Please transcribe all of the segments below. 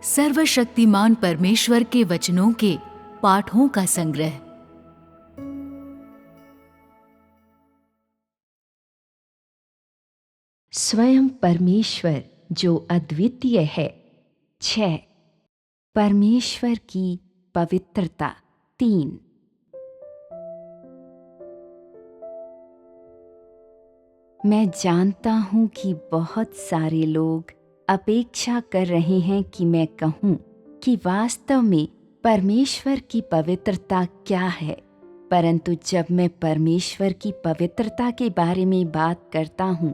सर्वशक्तिमान परमेश्वर के वचनों के पाठों का संग्रह। स्वयं परमेश्वर जो अद्वितीय है। 6. परमेश्वर की पवित्रता। 3. मैं जानता हूँ कि बहुत सारे लोग अपेक्षा कर रहे हैं कि मैं कहूँ कि वास्तव में परमेश्वर की पवित्रता क्या है, परंतु जब मैं परमेश्वर की पवित्रता के बारे में बात करता हूँ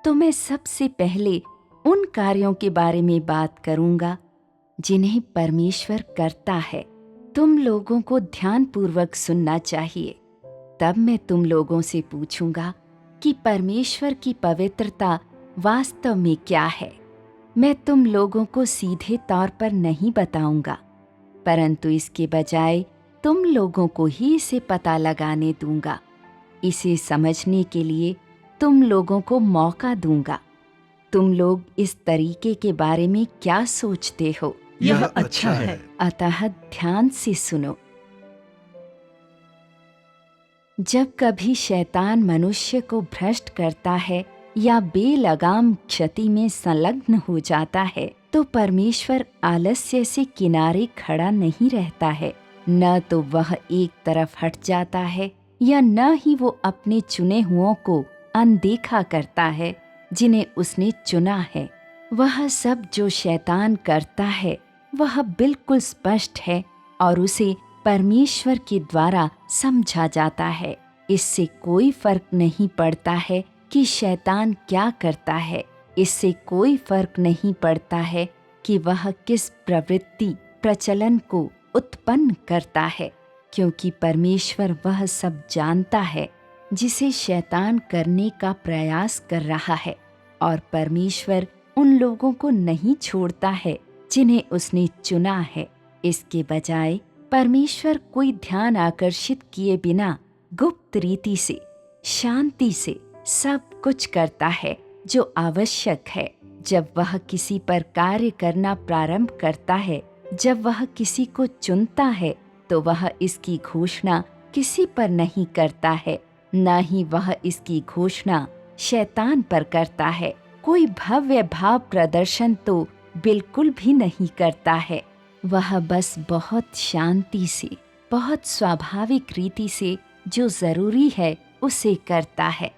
तो मैं सबसे पहले उन कार्यों के बारे में बात करूँगा जिन्हें परमेश्वर करता है। तुम लोगों को ध्यानपूर्वक सुनना चाहिए। तब मैं तुम लोगों से पूछूंगा कि परमेश्वर की पवित्रता वास्तव में क्या है। मैं तुम लोगों को सीधे तौर पर नहीं बताऊंगा, परंतु इसके बजाय तुम लोगों को ही इसे पता लगाने दूंगा। इसे समझने के लिए तुम लोगों को मौका दूंगा। तुम लोग इस तरीके के बारे में क्या सोचते हो? यह अच्छा है। अतः ध्यान से सुनो। जब कभी शैतान मनुष्य को भ्रष्ट करता है या बेलगाम क्षति में संलग्न हो जाता है तो परमेश्वर आलस्य से किनारे खड़ा नहीं रहता है। न तो वह एक तरफ हट जाता है या न ही वो अपने चुने हुओं को अनदेखा करता है जिन्हें उसने चुना है। वह सब जो शैतान करता है वह बिल्कुल स्पष्ट है और उसे परमेश्वर के द्वारा समझा जाता है। इससे कोई फर्क नहीं पड़ता है कि शैतान क्या करता है। इससे कोई फर्क नहीं पड़ता है कि वह किस प्रवृत्ति प्रचलन को उत्पन्न करता है, क्योंकि परमेश्वर वह सब जानता है जिसे शैतान करने का प्रयास कर रहा है। और परमेश्वर उन लोगों को नहीं छोड़ता है जिन्हें उसने चुना है। इसके बजाय परमेश्वर कोई ध्यान आकर्षित किए बिना गुप्त रीति से शांति से सब कुछ करता है जो आवश्यक है। जब वह किसी पर कार्य करना प्रारंभ करता है, जब वह किसी को चुनता है, तो वह इसकी घोषणा किसी पर नहीं करता है, न ही वह इसकी घोषणा शैतान पर करता है। कोई भव्य भाव प्रदर्शन तो बिल्कुल भी नहीं करता है। वह बस बहुत शांति से, बहुत स्वाभाविक रीति से जो जरूरी है उसे करता है।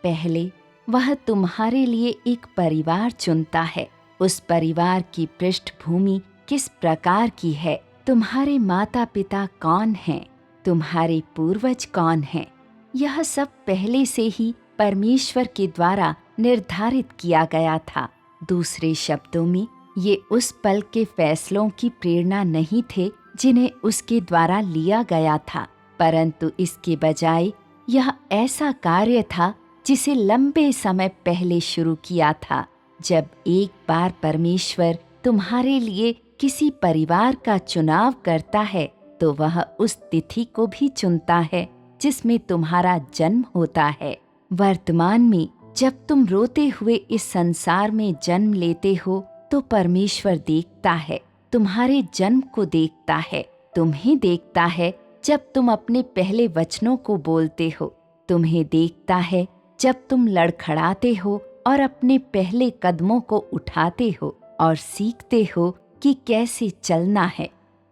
पहले वह तुम्हारे लिए एक परिवार चुनता है। उस परिवार की पृष्ठभूमि किस प्रकार की है, तुम्हारे माता पिता कौन हैं, तुम्हारे पूर्वज कौन हैं, यह सब पहले से ही परमेश्वर के द्वारा निर्धारित किया गया था। दूसरे शब्दों में, ये उस पल के फैसलों की प्रेरणा नहीं थे जिन्हें उसके द्वारा लिया गया था, परंतु इसके बजाय यह ऐसा कार्य था जिसे लंबे समय पहले शुरू किया था। जब एक बार परमेश्वर तुम्हारे लिए किसी परिवार का चुनाव करता है तो वह उस तिथि को भी चुनता है जिसमें तुम्हारा जन्म होता है। वर्तमान में जब तुम रोते हुए इस संसार में जन्म लेते हो तो परमेश्वर देखता है, तुम्हारे जन्म को देखता है, तुम्हें देखता है जब तुम अपने पहले वचनों को बोलते हो, तुम्हें देखता है जब तुम लड़खड़ाते हो और अपने पहले कदमों को उठाते हो और सीखते हो कि कैसे चलना है।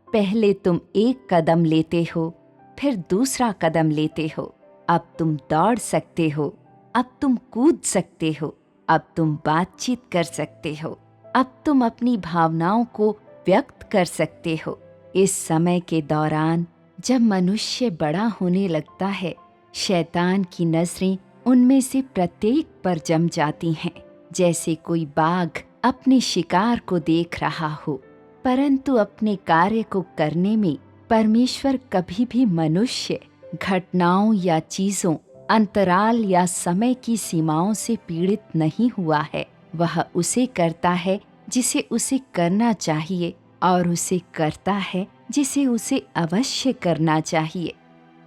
पहले तुम एक कदम लेते हो, फिर दूसरा कदम लेते हो। अब तुम दौड़ सकते हो, अब तुम कूद सकते हो, अब तुम बातचीत कर सकते हो, अब तुम अपनी भावनाओं को व्यक्त कर सकते हो। इस समय के दौरान जब मनुष्य बड़ा होने लगता है, शैतान की नजरें उनमें से प्रत्येक पर जम जाती हैं, जैसे कोई बाघ अपने शिकार को देख रहा हो। परंतु अपने कार्य को करने में परमेश्वर कभी भी मनुष्य, घटनाओं या चीजों, अंतराल या समय की सीमाओं से पीड़ित नहीं हुआ है। वह उसे करता है जिसे उसे करना चाहिए और उसे करता है जिसे उसे अवश्य करना चाहिए।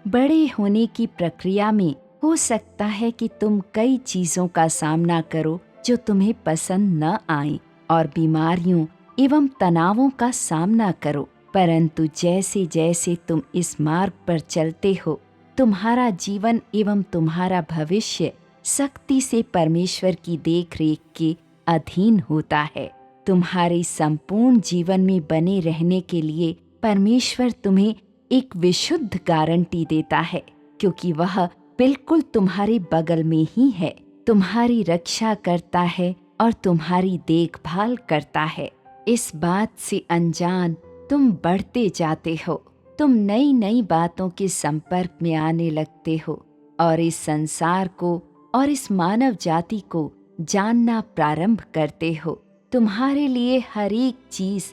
बड़े होने की प्रक्रिया में हो सकता है कि तुम कई चीजों का सामना करो जो तुम्हें पसंद न आए, और बीमारियों एवं तनावों का सामना करो, परंतु जैसे जैसे तुम इस मार्ग पर चलते हो, तुम्हारा जीवन एवं तुम्हारा भविष्य सख्ती से परमेश्वर की देखरेख के अधीन होता है। तुम्हारे संपूर्ण जीवन में बने रहने के लिए परमेश्वर तुम्हें एक विशुद्ध गारंटी देता है, क्योंकि वह बिल्कुल तुम्हारे बगल में ही है, तुम्हारी रक्षा करता है और तुम्हारी देखभाल करता है। इस बात से अनजान तुम बढ़ते जाते हो, तुम नई नई बातों के संपर्क में आने लगते हो और इस संसार को और इस मानव जाति को जानना प्रारंभ करते हो। तुम्हारे लिए हर एक चीज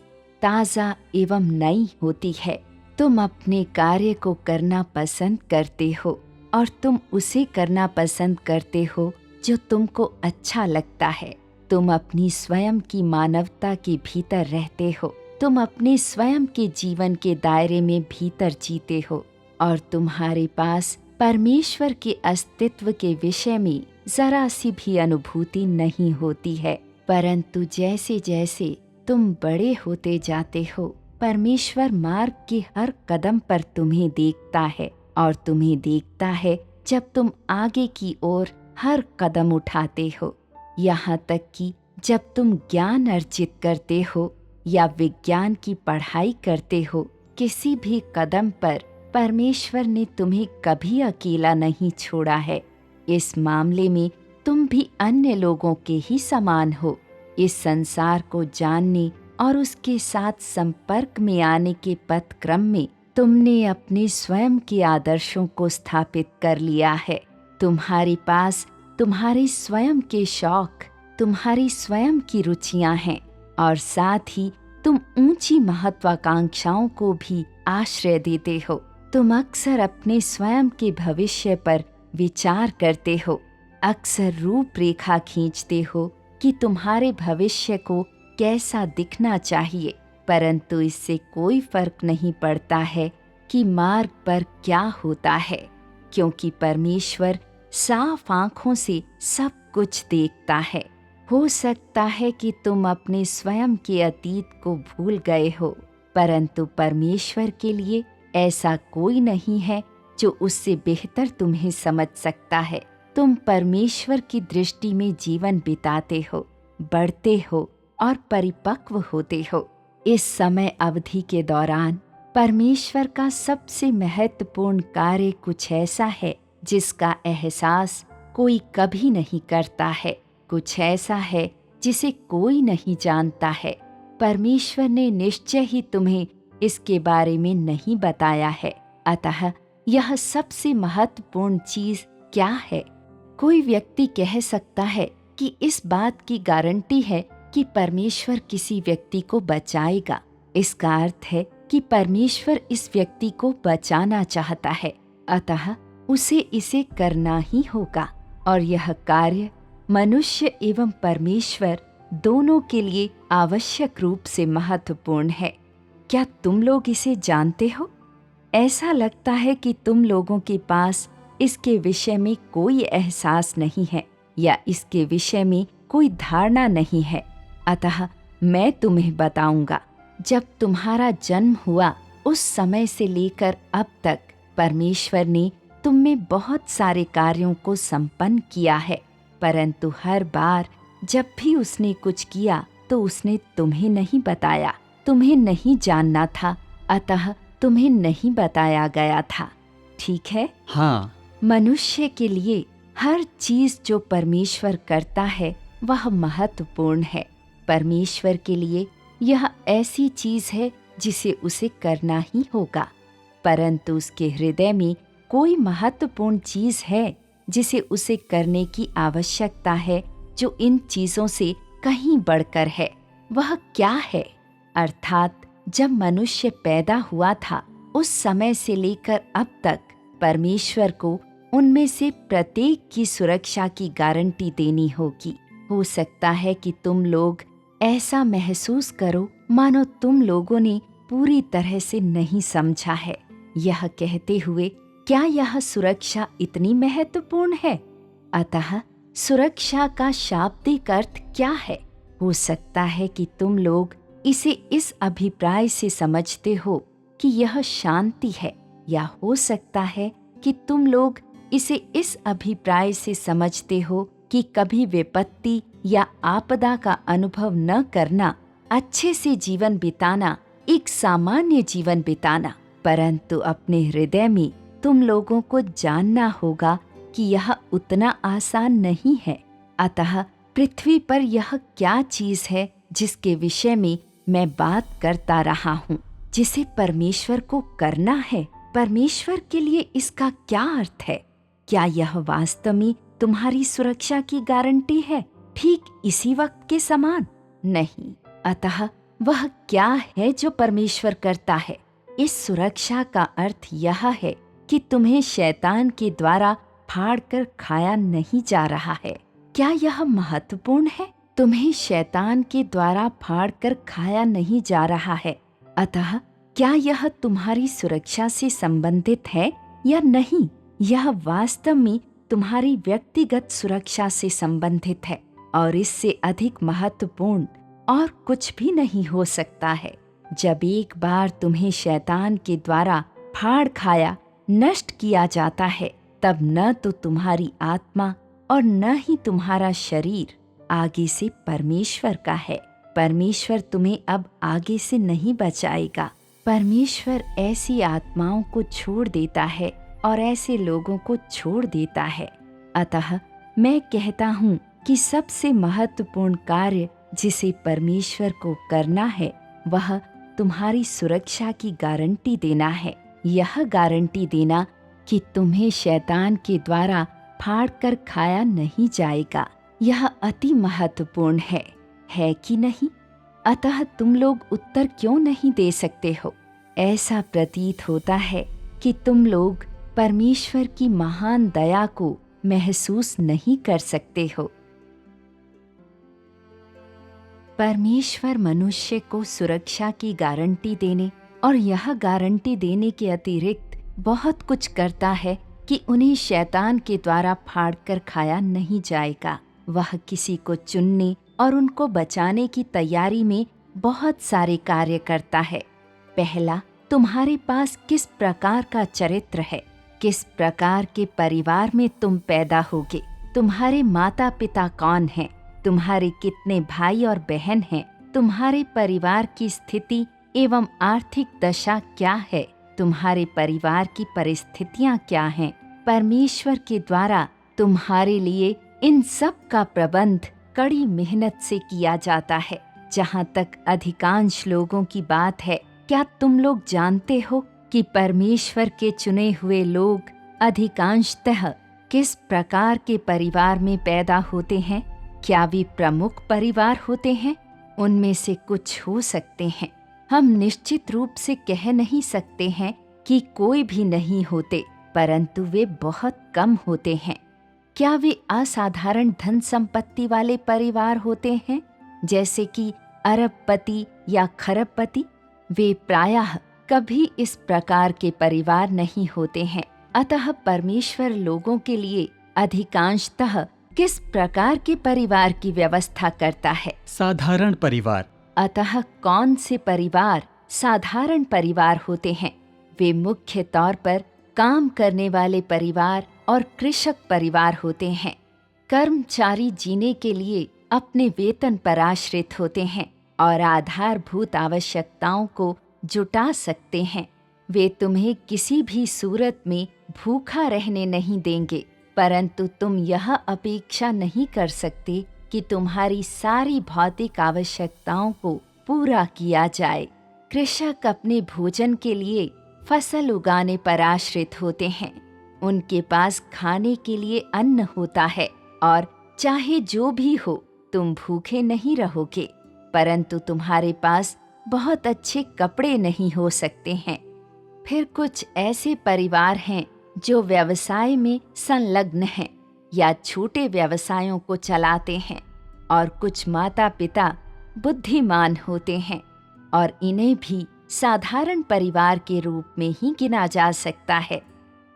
ताजा एवं नई होती है। तुम अपने कार्य को करना पसंद करते हो और तुम उसे करना पसंद करते हो जो तुमको अच्छा लगता है। तुम अपनी स्वयं की मानवता के भीतर रहते हो, तुम अपने स्वयं के जीवन के दायरे में भीतर जीते हो और तुम्हारे पास परमेश्वर के अस्तित्व के विषय में जरा सी भी अनुभूति नहीं होती है। परंतु जैसे जैसे तुम बड़े होते जाते हो, परमेश्वर मार्ग के हर कदम पर तुम्हें देखता है और तुम्हें देखता है जब तुम आगे की ओर हर कदम उठाते हो, यहाँ तक कि जब तुम ज्ञान अर्जित करते हो या विज्ञान की पढ़ाई करते हो, किसी भी कदम पर परमेश्वर ने तुम्हें कभी अकेला नहीं छोड़ा है। इस मामले में तुम भी अन्य लोगों के ही समान हो। इस संसार को जानने और उसके साथ संपर्क में आने के पथ क्रम में तुमने अपने स्वयं के आदर्शों को स्थापित कर लिया है। तुम्हारे पास तुम्हारे स्वयं के शौक, तुम्हारी स्वयं की रुचियां हैं और साथ ही तुम ऊंची महत्वाकांक्षाओं को भी आश्रय देते हो। तुम अक्सर अपने स्वयं के भविष्य पर विचार करते हो, अक्सर रूपरेखा खींचते हो कि तुम्हारे भविष्य को कैसा दिखना चाहिए, परंतु इससे कोई फर्क नहीं पड़ता है कि मार्ग पर क्या होता है, क्योंकि परमेश्वर साफ आंखों से सब कुछ देखता है। हो सकता है कि तुम अपने स्वयं के अतीत को भूल गए हो, परंतु परमेश्वर के लिए ऐसा कोई नहीं है जो उससे बेहतर तुम्हें समझ सकता है। तुम परमेश्वर की दृष्टि में जीवन बिताते हो, बढ़ते हो और परिपक्व होते हो। इस समय अवधि के दौरान परमेश्वर का सबसे महत्वपूर्ण कार्य कुछ ऐसा है जिसका एहसास कोई कभी नहीं करता है, कुछ ऐसा है जिसे कोई नहीं जानता है। परमेश्वर ने निश्चय ही तुम्हें इसके बारे में नहीं बताया है, अतः यह सबसे महत्वपूर्ण चीज क्या है? कोई व्यक्ति कह सकता है कि इस बात की गारंटी है कि परमेश्वर किसी व्यक्ति को बचाएगा। इसका अर्थ है कि परमेश्वर इस व्यक्ति को बचाना चाहता है, अतः उसे इसे करना ही होगा और यह कार्य मनुष्य एवं परमेश्वर दोनों के लिए आवश्यक रूप से महत्वपूर्ण है। क्या तुम लोग इसे जानते हो? ऐसा लगता है कि तुम लोगों के पास इसके विषय में कोई एहसास नहीं है या इसके विषय में कोई धारणा नहीं है, अतः मैं तुम्हें बताऊंगा। जब तुम्हारा जन्म हुआ उस समय से लेकर अब तक परमेश्वर ने तुम में बहुत सारे कार्यों को संपन्न किया है, परंतु हर बार जब भी उसने कुछ किया तो उसने तुम्हें नहीं बताया। तुम्हें नहीं जानना था, अतः तुम्हें नहीं बताया गया था। ठीक है? हाँ। मनुष्य के लिए हर चीज जो परमेश्वर करता है वह महत्वपूर्ण है। परमेश्वर के लिए यह ऐसी चीज है जिसे उसे करना ही होगा, परंतु उसके हृदय में कोई महत्वपूर्ण चीज है जिसे उसे करने की आवश्यकता है, जो इन चीजों से कहीं बढ़कर है। वह क्या है? अर्थात जब मनुष्य पैदा हुआ था उस समय से लेकर अब तक परमेश्वर को उनमें से प्रत्येक की सुरक्षा की गारंटी देनी होगी। हो सकता है कि तुम लोग ऐसा महसूस करो मानो तुम लोगों ने पूरी तरह से नहीं समझा है। यह कहते हुए, क्या यह सुरक्षा इतनी महत्वपूर्ण है? अतः सुरक्षा का शाब्दिक अर्थ क्या है? हो सकता है कि तुम लोग इसे इस अभिप्राय से समझते हो कि यह शांति है, या हो सकता है कि तुम लोग इसे इस अभिप्राय से समझते हो कि कभी विपत्ति या आपदा का अनुभव न करना, अच्छे से जीवन बिताना, एक सामान्य जीवन बिताना। परंतु अपने हृदय में तुम लोगों को जानना होगा कि यह उतना आसान नहीं है। अतः पृथ्वी पर यह क्या चीज है जिसके विषय में मैं बात करता रहा हूँ, जिसे परमेश्वर को करना है? परमेश्वर के लिए इसका क्या अर्थ है? क्या यह वास्तव में तुम्हारी सुरक्षा की गारंटी है, ठीक इसी वक्त के समान? नहीं। अतः वह क्या है जो परमेश्वर करता है? इस सुरक्षा का अर्थ यह है कि तुम्हें शैतान के द्वारा फाड़ कर खाया नहीं जा रहा है। क्या यह महत्वपूर्ण है? तुम्हें शैतान के द्वारा फाड़ कर खाया नहीं जा रहा है। अतः क्या यह तुम्हारी सुरक्षा से संबंधित है या नहीं? यह वास्तव में तुम्हारी व्यक्तिगत सुरक्षा से संबंधित है और इससे अधिक महत्वपूर्ण और कुछ भी नहीं हो सकता है। जब एक बार तुम्हें शैतान के द्वारा फाड़ खाया, नष्ट किया जाता है, तब न तो तुम्हारी आत्मा और न ही तुम्हारा शरीर आगे से परमेश्वर का है। परमेश्वर तुम्हें अब आगे से नहीं बचाएगा। परमेश्वर ऐसी आत्माओं को छोड़ देता है और ऐसे लोगों को छोड़ देता है। अतः मैं कहता हूँ कि सबसे महत्वपूर्ण कार्य जिसे परमेश्वर को करना है, वह तुम्हारी सुरक्षा की गारंटी देना है। यह गारंटी देना कि तुम्हें शैतान के द्वारा फाड़ कर खाया नहीं जाएगा। यह अति महत्वपूर्ण है कि नहीं? अतः तुम लोग उत्तर क्यों नहीं दे सकते हो? ऐसा प्रतीत होता है कि तुम लोग परमेश्वर की महान दया को महसूस नहीं कर सकते हो। परमेश्वर मनुष्य को सुरक्षा की गारंटी देने और यह गारंटी देने के अतिरिक्त बहुत कुछ करता है कि उन्हें शैतान के द्वारा फाड़ कर खाया नहीं जाएगा। वह किसी को चुनने और उनको बचाने की तैयारी में बहुत सारे कार्य करता है। पहला, तुम्हारे पास किस प्रकार का चरित्र है, किस प्रकार के परिवार में तुम पैदा होगे, तुम्हारे माता पिता कौन हैं, तुम्हारे कितने भाई और बहन हैं, तुम्हारे परिवार की स्थिति एवं आर्थिक दशा क्या है, तुम्हारे परिवार की परिस्थितियां क्या हैं। परमेश्वर के द्वारा तुम्हारे लिए इन सब का प्रबंध कड़ी मेहनत से किया जाता है। जहाँ तक अधिकांश लोगों की बात है, क्या तुम लोग जानते हो कि परमेश्वर के चुने हुए लोग अधिकांशतः किस प्रकार के परिवार में पैदा होते हैं? क्या वे प्रमुख परिवार होते हैं? उनमें से कुछ हो सकते हैं। हम निश्चित रूप से कह नहीं सकते हैं कि कोई भी नहीं होते, परंतु वे बहुत कम होते हैं। क्या वे असाधारण धन संपत्ति वाले परिवार होते हैं, जैसे कि अरबपति या खरबपति? वे प्रायः कभी इस प्रकार के परिवार नहीं होते हैं। अतः परमेश्वर लोगों के लिए अधिकांशतः किस प्रकार के परिवार की व्यवस्था करता है? साधारण परिवार। अतः कौन से परिवार साधारण परिवार होते हैं? वे मुख्य तौर पर काम करने वाले परिवार और कृषक परिवार होते हैं। कर्मचारी जीने के लिए अपने वेतन पर आश्रित होते हैं और आधारभूत आवश्यकताओं को जुटा सकते हैं। वे तुम्हें किसी भी सूरत में भूखा रहने नहीं देंगे, परंतु तुम यह अपेक्षा नहीं कर सकते कि तुम्हारी सारी भौतिक आवश्यकताओं को पूरा किया जाए। कृषक अपने भोजन के लिए फसल उगाने पर आश्रित होते हैं। उनके पास खाने के लिए अन्न होता है और चाहे जो भी हो तुम भूखे नहीं रहोगे, परंतु तुम्हारे पास बहुत अच्छे कपड़े नहीं हो सकते हैं। फिर कुछ ऐसे परिवार हैं जो व्यवसाय में संलग्न हैं या छोटे व्यवसायों को चलाते हैं, और कुछ माता पिता बुद्धिमान होते हैं और इन्हें भी साधारण परिवार के रूप में ही गिना जा सकता है।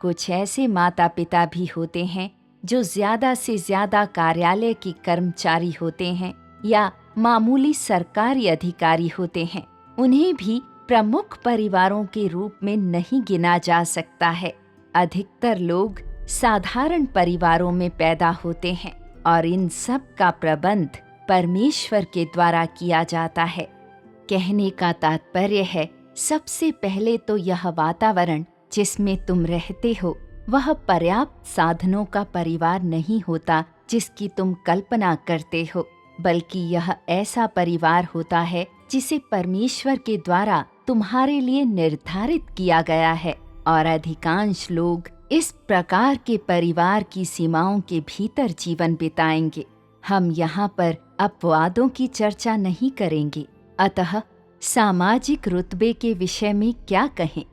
कुछ ऐसे माता पिता भी होते हैं जो ज्यादा से ज्यादा कार्यालय के कर्मचारी होते हैं या मामूली सरकारी अधिकारी होते हैं, उन्हें भी प्रमुख परिवारों के रूप में नहीं गिना जा सकता है। अधिकतर लोग साधारण परिवारों में पैदा होते हैं और इन सब का प्रबंध परमेश्वर के द्वारा किया जाता है। कहने का तात्पर्य है, सबसे पहले तो यह वातावरण जिसमें तुम रहते हो वह पर्याप्त साधनों का परिवार नहीं होता जिसकी तुम कल्पना करते हो, बल्कि यह ऐसा परिवार होता है जिसे परमेश्वर के द्वारा तुम्हारे लिए निर्धारित किया गया है। और अधिकांश लोग इस प्रकार के परिवार की सीमाओं के भीतर जीवन बिताएंगे। हम यहाँ पर अपवादों की चर्चा नहीं करेंगे, अतः सामाजिक रुतबे के विषय में क्या कहें।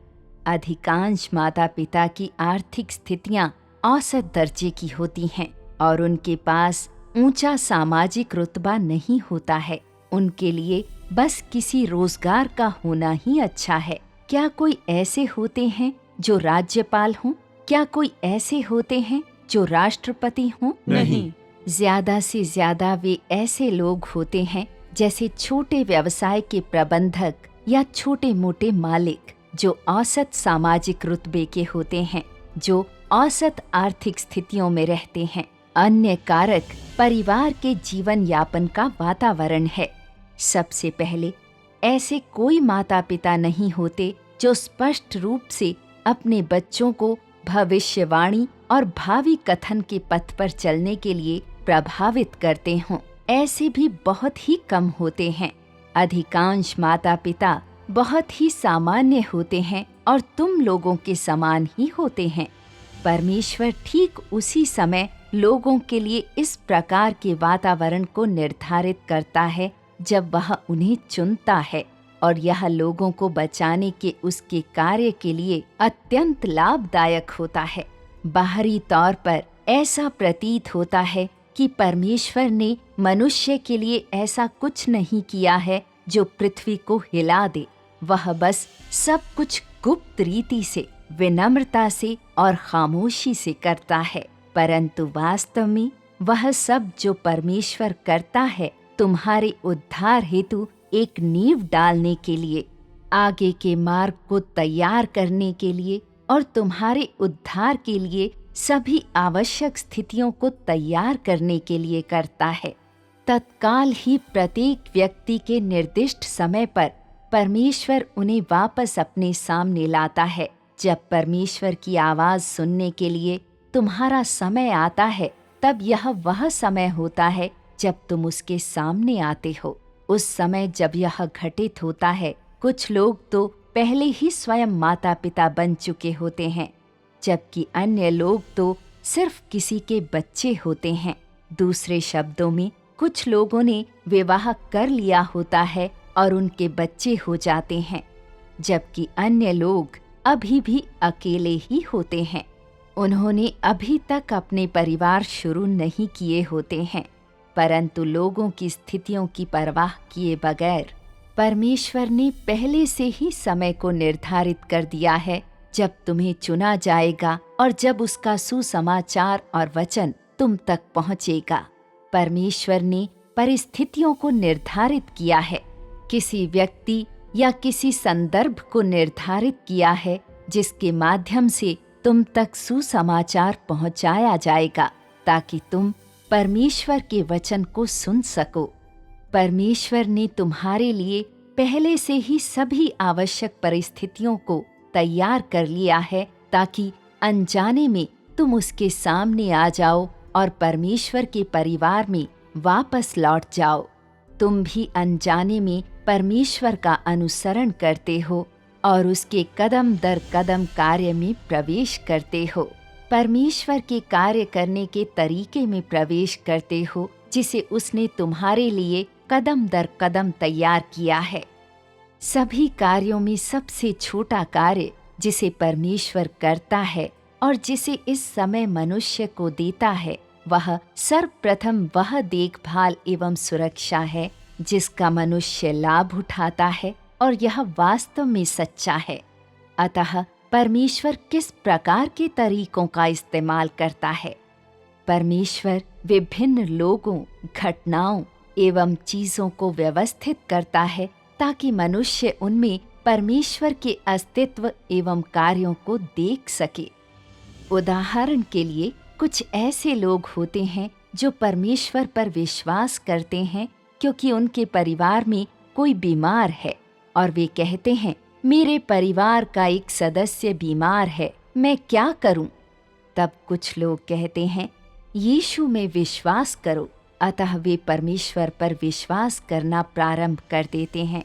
अधिकांश माता पिता की आर्थिक स्थितियां औसत दर्जे की होती हैं और उनके पास ऊंचा सामाजिक रुतबा नहीं होता है। उनके लिए बस किसी रोजगार का होना ही अच्छा है। क्या कोई ऐसे होते हैं जो राज्यपाल हों? क्या कोई ऐसे होते हैं जो राष्ट्रपति हों? नहीं। ज्यादा से ज्यादा वे ऐसे लोग होते हैं जैसे छोटे व्यवसाय के प्रबंधक या छोटे मोटे मालिक, जो औसत सामाजिक रुतबे के होते हैं, जो औसत आर्थिक स्थितियों में रहते हैं। अन्य कारक परिवार के जीवन यापन का वातावरण है। सबसे पहले ऐसे कोई माता पिता नहीं होते जो स्पष्ट रूप से अपने बच्चों को भविष्यवाणी और भावी कथन के पथ पर चलने के लिए प्रभावित करते हों। ऐसे भी बहुत ही कम होते हैं। अधिकांश माता पिता बहुत ही सामान्य होते हैं और तुम लोगों के समान ही होते हैं। परमेश्वर ठीक उसी समय लोगों के लिए इस प्रकार के वातावरण को निर्धारित करता है जब वह उन्हें चुनता है, और यह लोगों को बचाने के उसके कार्य के लिए अत्यंत लाभदायक होता है। बाहरी तौर पर ऐसा प्रतीत होता है कि परमेश्वर ने मनुष्य के लिए ऐसा कुछ नहीं किया है जो पृथ्वी को हिला दे। वह बस सब कुछ गुप्त रीति से, विनम्रता से और खामोशी से करता है, परंतु वास्तव में वह सब जो परमेश्वर करता है तुम्हारे उद्धार हेतु एक नींव डालने के लिए, आगे के मार्ग को तैयार करने के लिए और तुम्हारे उद्धार के लिए सभी आवश्यक स्थितियों को तैयार करने के लिए करता है। तत्काल ही प्रत्येक व्यक्ति के निर्दिष्ट समय पर परमेश्वर उन्हें वापस अपने सामने लाता है। जब परमेश्वर की आवाज सुनने के लिए तुम्हारा समय आता है, तब यह वह समय होता है जब तुम उसके सामने आते हो। उस समय जब यह घटित होता है, कुछ लोग तो पहले ही स्वयं माता पिता बन चुके होते हैं, जबकि अन्य लोग तो सिर्फ किसी के बच्चे होते हैं। दूसरे शब्दों में, कुछ लोगों ने विवाह कर लिया होता है और उनके बच्चे हो जाते हैं, जबकि अन्य लोग अभी भी अकेले ही होते हैं। उन्होंने अभी तक अपने परिवार शुरू नहीं किए होते हैं, परंतु लोगों की स्थितियों की परवाह किए बगैर परमेश्वर ने पहले से ही समय को निर्धारित कर दिया है जब तुम्हें चुना जाएगा और जब उसका सुसमाचार और वचन तुम तक पहुंचेगा। परमेश्वर ने परिस्थितियों को निर्धारित किया है, किसी व्यक्ति या किसी संदर्भ को निर्धारित किया है जिसके माध्यम से तुम तक सुसमाचार पहुंचाया जाएगा, ताकि तुम परमेश्वर के वचन को सुन सको। परमेश्वर ने तुम्हारे लिए पहले से ही सभी आवश्यक परिस्थितियों को तैयार कर लिया है, ताकि अनजाने में तुम उसके सामने आ जाओ और परमेश्वर के परिवार में वापस लौट जाओ। तुम भी अनजाने में परमेश्वर का अनुसरण करते हो और उसके कदम दर कदम कार्य में प्रवेश करते हो। परमेश्वर के कार्य करने के तरीके में प्रवेश करते हो जिसे उसने तुम्हारे लिए कदम दर कदम तैयार किया है। सभी कार्यों में सबसे छोटा कार्य जिसे परमेश्वर करता है और जिसे इस समय मनुष्य को देता है, वह सर्वप्रथम वह देखभाल एवं सुरक्षा है जिसका मनुष्य लाभ उठाता है, और यह वास्तव में सच्चा है। अतः परमेश्वर किस प्रकार के तरीकों का इस्तेमाल करता है? परमेश्वर विभिन्न लोगों, घटनाओं एवं चीजों को व्यवस्थित करता है ताकि मनुष्य उनमें परमेश्वर के अस्तित्व एवं कार्यों को देख सके। उदाहरण के लिए कुछ ऐसे लोग होते हैं जो परमेश्वर पर विश्वास करते हैं क्योंकि उनके परिवार में कोई बीमार है और वे कहते हैं, मेरे परिवार का एक सदस्य बीमार है, मैं क्या करूं? तब कुछ लोग कहते हैं, यीशु में विश्वास करो। अतः वे परमेश्वर पर विश्वास करना प्रारंभ कर देते हैं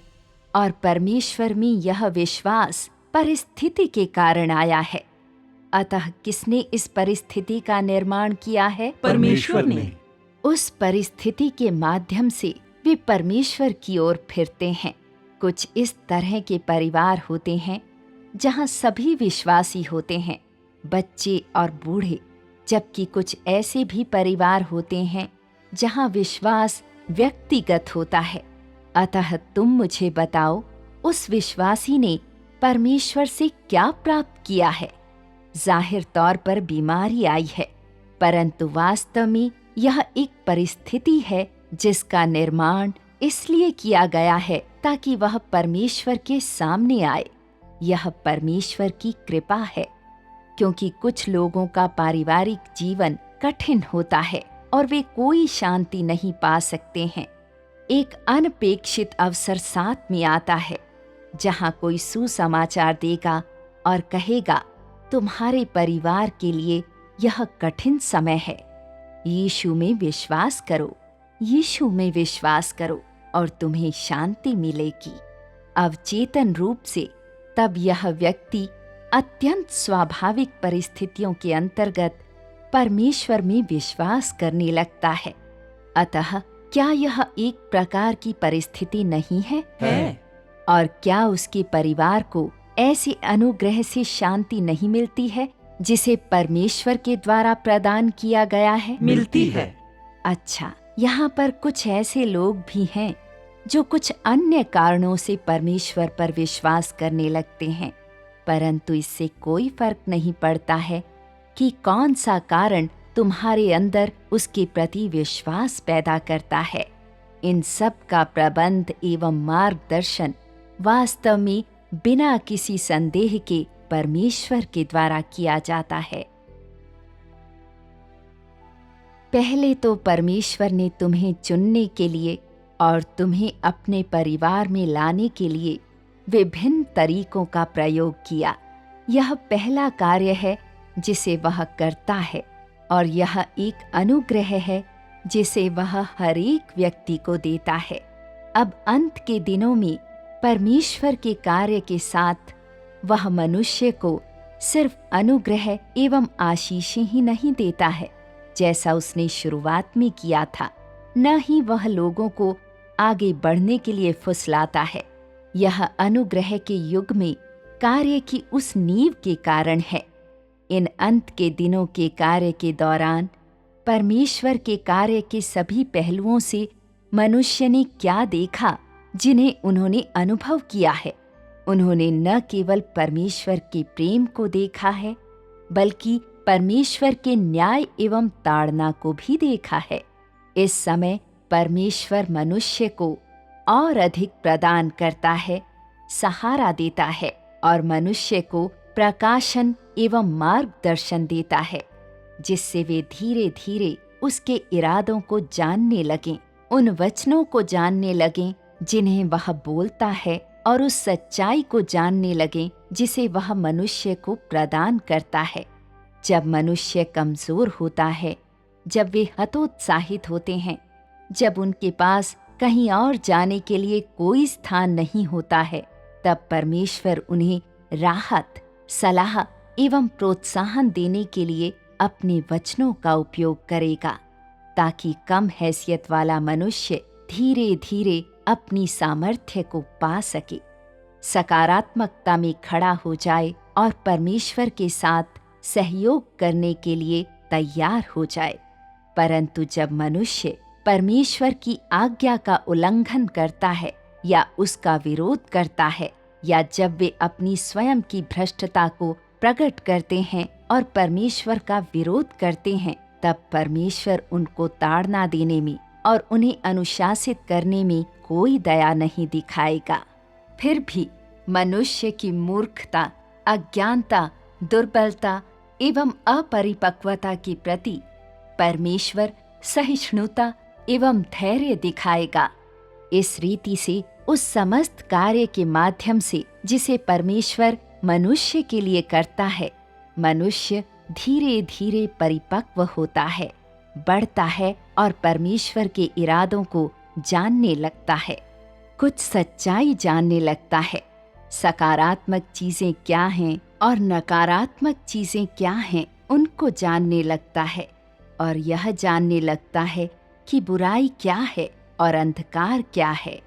और परमेश्वर में यह विश्वास परिस्थिति के कारण आया है। अतः किसने इस परिस्थिति का निर्माण किया है? परमेश्वर ने। उस परिस्थिति के माध्यम से वे परमेश्वर की ओर फिरते हैं। कुछ इस तरह के परिवार होते हैं जहां सभी विश्वासी होते हैं, बच्चे और बूढ़े, जबकि कुछ ऐसे भी परिवार होते हैं जहां विश्वास व्यक्तिगत होता है। अतः तुम मुझे बताओ, उस विश्वासी ने परमेश्वर से क्या प्राप्त किया है? जाहिर तौर पर बीमारी आई है, परंतु वास्तव में यह एक परिस्थिति है जिसका निर्माण इसलिए किया गया है ताकि वह परमेश्वर के सामने आए। यह परमेश्वर की कृपा है, क्योंकि कुछ लोगों का पारिवारिक जीवन कठिन होता है और वे कोई शांति नहीं पा सकते हैं। एक अनपेक्षित अवसर साथ में आता है जहां कोई सुसमाचार देगा और कहेगा, तुम्हारे परिवार के लिए यह कठिन समय है, यीशु में विश्वास करो, यीशु में विश्वास करो और तुम्हें शांति मिलेगी। अवचेतन रूप से तब यह व्यक्ति अत्यंत स्वाभाविक परिस्थितियों के अंतर्गत परमेश्वर में विश्वास करने लगता है। अतः क्या यह एक प्रकार की परिस्थिति नहीं है? और क्या उसके परिवार को ऐसे अनुग्रह से शांति नहीं मिलती है जिसे परमेश्वर के द्वारा प्रदान किया गया है? मिलती है। अच्छा, यहाँ पर कुछ ऐसे लोग भी हैं जो कुछ अन्य कारणों से परमेश्वर पर विश्वास करने लगते हैं, परंतु इससे कोई फर्क नहीं पड़ता है कि कौन सा कारण तुम्हारे अंदर उसके प्रति विश्वास पैदा करता है। इन सब का प्रबंध एवं मार्गदर्शन वास्तव में बिना किसी संदेह के परमेश्वर के द्वारा किया जाता है। पहले तो परमेश्वर ने तुम्हें चुनने के लिए और तुम्हें अपने परिवार में लाने के लिए विभिन्न तरीकों का प्रयोग किया। यह पहला कार्य है जिसे वह करता है और यह एक अनुग्रह है जिसे वह हर एक व्यक्ति को देता है। अब अंत के दिनों में परमेश्वर के कार्य के साथ वह मनुष्य को सिर्फ अनुग्रह एवं आशीषें ही नहीं देता है जैसा उसने शुरुआत में किया था, न ही वह लोगों को आगे बढ़ने के लिए फुसलाता है। यह अनुग्रह के युग में कार्य की उस नींव के कारण है। इन अंत के दिनों के कार्य के दौरान परमेश्वर के कार्य के सभी पहलुओं से मनुष्य ने क्या देखा जिन्हें उन्होंने अनुभव किया है। उन्होंने न केवल परमेश्वर के प्रेम को देखा है, बल्कि परमेश्वर के न्याय एवं ताड़ना को भी देखा है। इस समय परमेश्वर मनुष्य को और अधिक प्रदान करता है, सहारा देता है और मनुष्य को प्रकाशन एवं मार्गदर्शन देता है, जिससे वे धीरे धीरे उसके इरादों को जानने लगें, उन वचनों को जानने लगें जिन्हें वह बोलता है और उस सच्चाई को जानने लगें जिसे वह मनुष्य को प्रदान करता है। जब मनुष्य कमजोर होता है, जब वे हतोत्साहित होते हैं, जब उनके पास कहीं और जाने के लिए कोई स्थान नहीं होता है, तब परमेश्वर उन्हें राहत, सलाह एवं प्रोत्साहन देने के लिए अपने वचनों का उपयोग करेगा, ताकि कम हैसियत वाला मनुष्य धीरे धीरे अपनी सामर्थ्य को पा सके, सकारात्मकता में खड़ा हो जाए और परमेश्वर के साथ सहयोग करने के लिए तैयार हो जाए। परंतु जब मनुष्य परमेश्वर की आज्ञा का उल्लंघन करता है या उसका विरोध करता है, या जब वे अपनी स्वयं की भ्रष्टता को प्रकट करते हैं और परमेश्वर का विरोध करते हैं, तब परमेश्वर उनको ताड़ना देने में और उन्हें अनुशासित करने में कोई दया नहीं दिखाएगा। फिर भी मनुष्य की मूर्खता, अज्ञानता, दुर्बलता एवं अपरिपक्वता के प्रति परमेश्वर सहिष्णुता एवं धैर्य दिखाएगा। इस रीति से उस समस्त कार्य के माध्यम से जिसे परमेश्वर मनुष्य के लिए करता है, मनुष्य धीरे धीरे परिपक्व होता है, बढ़ता है और परमेश्वर के इरादों को जानने लगता है, कुछ सच्चाई जानने लगता है। सकारात्मक चीजें क्या हैं और नकारात्मक चीजें क्या हैं, उनको जानने लगता है और यह जानने लगता है कि बुराई क्या है और अंधकार क्या है।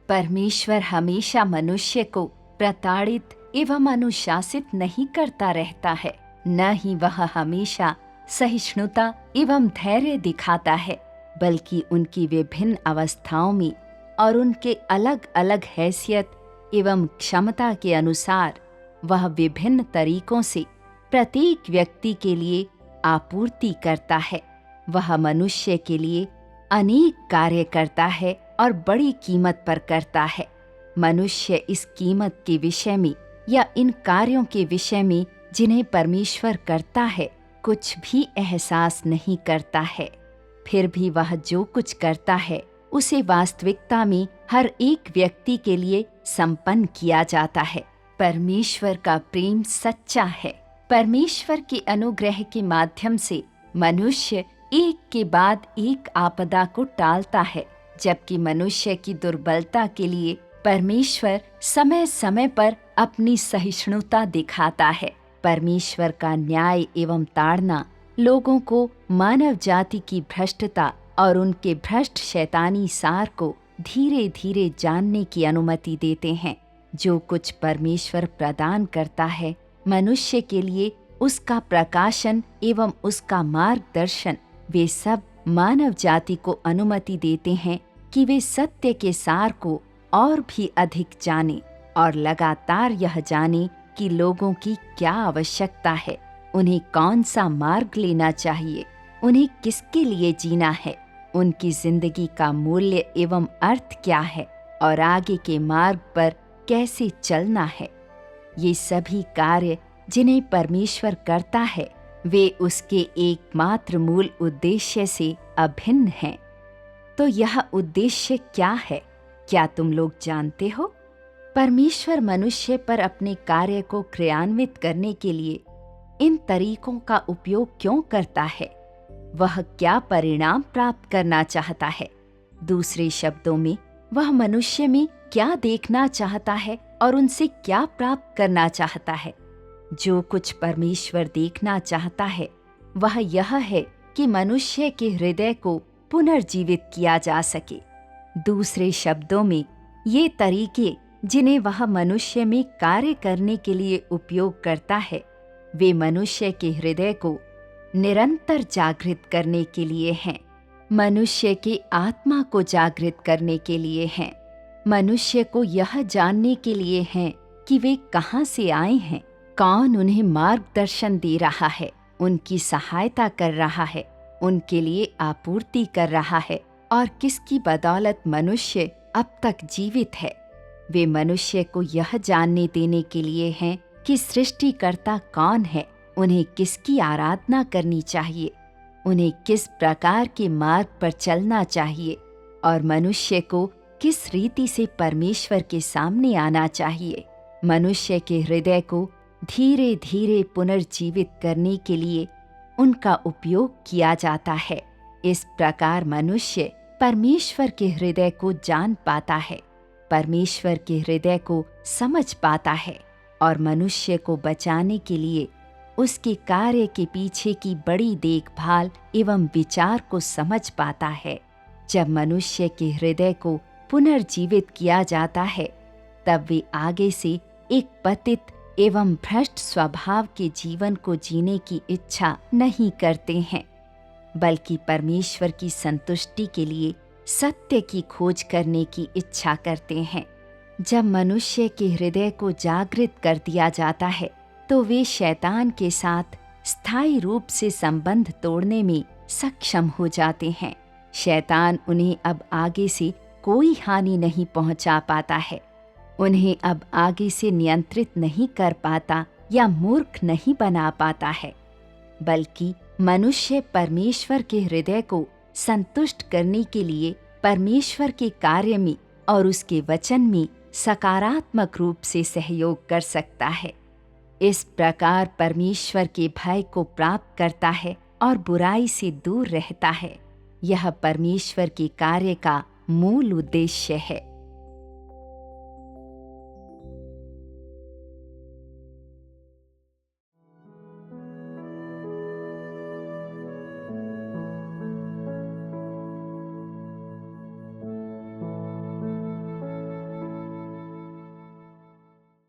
परमेश्वर हमेशा मनुष्य को प्रताड़ित एवं अनुशासित नहीं करता रहता है, न ही वह हमेशा सहिष्णुता एवं धैर्य दिखाता है, बल्कि उनकी विभिन्न अवस्थाओं में और उनके अलग अलग हैसियत एवं क्षमता के अनुसार वह विभिन्न तरीकों से प्रत्येक व्यक्ति के लिए आपूर्ति करता है। वह मनुष्य के लिए अनेक कार्य करता है और बड़ी कीमत पर करता है। मनुष्य इस कीमत के विषय में या इन कार्यों के विषय में जिन्हें परमेश्वर करता है कुछ भी एहसास नहीं करता है। फिर भी वह जो कुछ करता है उसे वास्तविकता में हर एक व्यक्ति के लिए संपन्न किया जाता है। परमेश्वर का प्रेम सच्चा है। परमेश्वर के अनुग्रह के माध्यम से मनुष्य एक के बाद एक आपदा को टालता है, जबकि मनुष्य की दुर्बलता के लिए परमेश्वर समय समय पर अपनी सहिष्णुता दिखाता है। परमेश्वर का न्याय एवं ताड़ना लोगों को मानव जाति की भ्रष्टता और उनके भ्रष्ट शैतानी सार को धीरे धीरे जानने की अनुमति देते हैं। जो कुछ परमेश्वर प्रदान करता है मनुष्य के लिए, उसका प्रकाशन एवं उसका मार्गदर्शन, वे सब मानव जाति को अनुमति देते हैं कि वे सत्य के सार को और भी अधिक जाने और लगातार यह जाने कि लोगों की क्या आवश्यकता है, उन्हें कौन सा मार्ग लेना चाहिए, उन्हें किसके लिए जीना है, उनकी जिंदगी का मूल्य एवं अर्थ क्या है और आगे के मार्ग पर कैसे चलना है। ये सभी कार्य जिन्हें परमेश्वर करता है वे उसके एकमात्र मूल उद्देश्य से अभिन्न हैं। तो यह उद्देश्य क्या है, क्या तुम लोग जानते हो? परमेश्वर मनुष्य पर अपने कार्य को क्रियान्वित करने के लिए इन तरीकों का उपयोग क्यों करता है? वह क्या परिणाम प्राप्त करना चाहता है? दूसरे शब्दों में, वह मनुष्य में क्या देखना चाहता है और उनसे क्या प्राप्त करना चाहता है? जो कुछ परमेश्वर देखना चाहता है वह यह है कि मनुष्य के हृदय को पुनर्जीवित किया जा सके। दूसरे शब्दों में, ये तरीके जिन्हें वह मनुष्य में कार्य करने के लिए उपयोग करता है वे मनुष्य के हृदय को निरंतर जागृत करने के लिए हैं, मनुष्य की आत्मा को जागृत करने के लिए हैं, मनुष्य को यह जानने के लिए हैं कि वे कहाँ से आए हैं, कौन उन्हें मार्गदर्शन दे रहा है, उनकी सहायता कर रहा है, उनके लिए आपूर्ति कर रहा है और किसकी बदौलत मनुष्य अब तक जीवित है। वे मनुष्य को यह जानने देने के लिए हैं कि सृष्टिकर्ता कौन है, उन्हें किसकी आराधना करनी चाहिए, उन्हें किस प्रकार के मार्ग पर चलना चाहिए और मनुष्य को किस रीति से परमेश्वर के सामने आना चाहिए। मनुष्य के हृदय को धीरे धीरे पुनर्जीवित करने के लिए उनका उपयोग किया जाता है। इस प्रकार मनुष्य परमेश्वर के हृदय को जान पाता है, परमेश्वर के हृदय को समझ पाता है और मनुष्य को बचाने के लिए उसके कार्य के पीछे की बड़ी देखभाल एवं विचार को समझ पाता है। जब मनुष्य के हृदय को पुनर्जीवित किया जाता है तब वे आगे से एक पतित एवं भ्रष्ट स्वभाव के जीवन को जीने की इच्छा नहीं करते हैं, बल्कि परमेश्वर की संतुष्टि के लिए सत्य की खोज करने की इच्छा करते हैं। जब मनुष्य के हृदय को जागृत कर दिया जाता है तो वे शैतान के साथ स्थायी रूप से संबंध तोड़ने में सक्षम हो जाते हैं। शैतान उन्हें अब आगे से कोई हानि नहीं पहुंचा पाता है, उन्हें अब आगे से नियंत्रित नहीं कर पाता या मूर्ख नहीं बना पाता है, बल्कि मनुष्य परमेश्वर के हृदय को संतुष्ट करने के लिए परमेश्वर के कार्य में और उसके वचन में सकारात्मक रूप से सहयोग कर सकता है। इस प्रकार परमेश्वर के भय को प्राप्त करता है और बुराई से दूर रहता है। यह परमेश्वर के कार्य का मूल उद्देश्य है।